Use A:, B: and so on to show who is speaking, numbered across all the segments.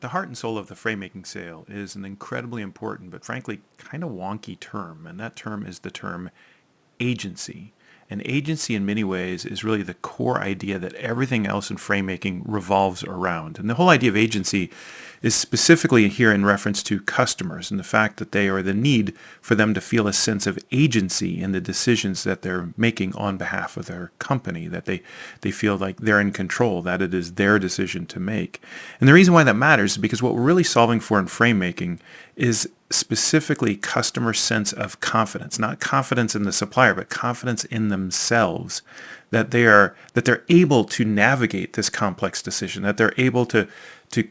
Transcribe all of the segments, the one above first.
A: At the heart and soul of the Framemaking Sale is an incredibly important but frankly kind of wonky term, and that term is the term agency. And agency in many ways is really the core idea that everything else in frame-making revolves around. And the whole idea of agency is specifically here in reference to customers and the fact that they are the need for them to feel a sense of agency in the decisions that they're making on behalf of their company, that they feel like they're in control, that it is their decision to make. And the reason why that matters is because what we're really solving for in frame-making is specifically customer sense of confidence, not confidence in the supplier, but confidence in themselves, that they're able to navigate this complex decision, that they're able to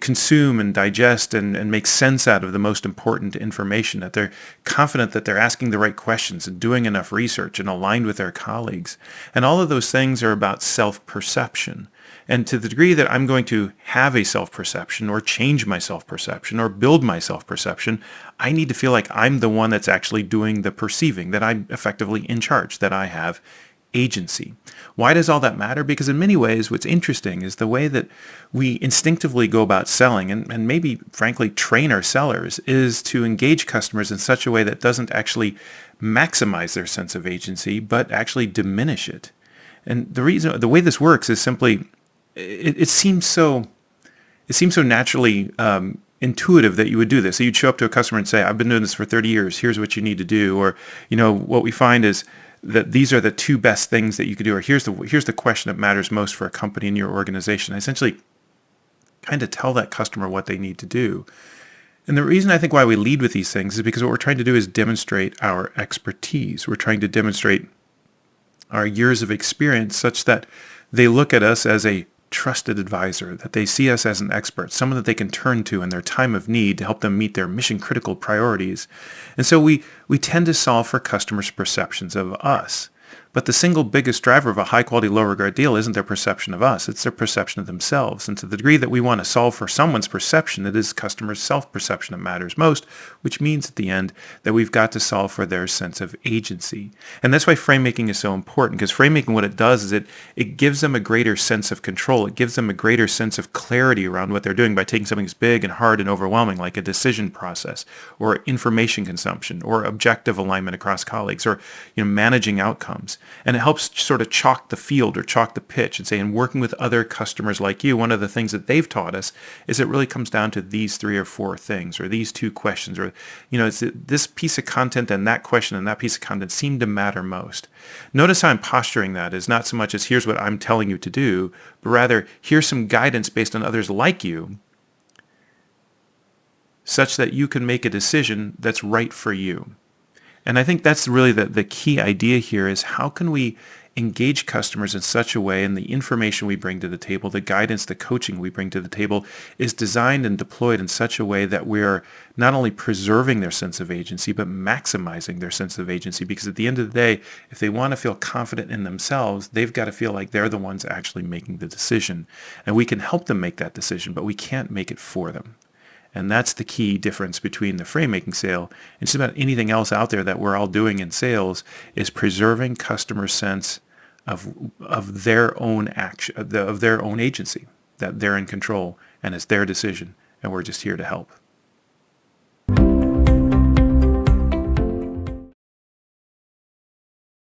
A: consume and digest and make sense out of the most important information, that they're confident that they're asking the right questions and doing enough research and aligned with their colleagues. And all of those things are about self-perception. And to the degree that I'm going to have a self-perception or change my self-perception or build my self-perception, I need to feel like I'm the one that's actually doing the perceiving, that I'm effectively in charge, that I have agency. Why does all that matter? Because in many ways, what's interesting is the way that we instinctively go about selling and maybe, frankly, train our sellers is to engage customers in such a way that doesn't actually maximize their sense of agency, but actually diminish it. And the way this works is simply it seems so naturally intuitive that you would do this. So you'd show up to a customer and say, I've been doing this for 30 years. Here's what you need to do. Or, what we find is that these are the two best things that you could do. Or here's the question that matters most for a company in your organization. I essentially kind of tell that customer what they need to do. And the reason I think why we lead with these things is because what we're trying to do is demonstrate our expertise. We're trying to demonstrate our years of experience such that they look at us as a trusted advisor, that they see us as an expert, someone that they can turn to in their time of need to help them meet their mission-critical priorities. And so we tend to solve for customers' perceptions of us. But the single biggest driver of a high-quality, low-regard deal isn't their perception of us. It's their perception of themselves. And to the degree that we want to solve for someone's perception, it is customers' self-perception that matters most, which means at the end that we've got to solve for their sense of agency. And that's why frame-making is so important, because frame-making, what it does is it gives them a greater sense of control. It gives them a greater sense of clarity around what they're doing by taking something that's big and hard and overwhelming, like a decision process, or information consumption, or objective alignment across colleagues, or managing outcomes. And it helps sort of chalk the field or chalk the pitch and say, in working with other customers like you, one of the things that they've taught us is it really comes down to these 3 or 4 things, or these 2 questions, or, it's this piece of content and that question and that piece of content seem to matter most. Notice how I'm posturing that is not so much as here's what I'm telling you to do, but rather here's some guidance based on others like you, such that you can make a decision that's right for you. And I think that's really the key idea here is how can we engage customers in such a way, and the information we bring to the table, the guidance, the coaching we bring to the table is designed and deployed in such a way that we're not only preserving their sense of agency, but maximizing their sense of agency. Because at the end of the day, if they want to feel confident in themselves, they've got to feel like they're the ones actually making the decision. And we can help them make that decision, but we can't make it for them. And that's the key difference between the frame-making sale and just about anything else out there that we're all doing in sales is preserving customer sense of their own action, of their own agency, that they're in control and it's their decision, and we're just here to help.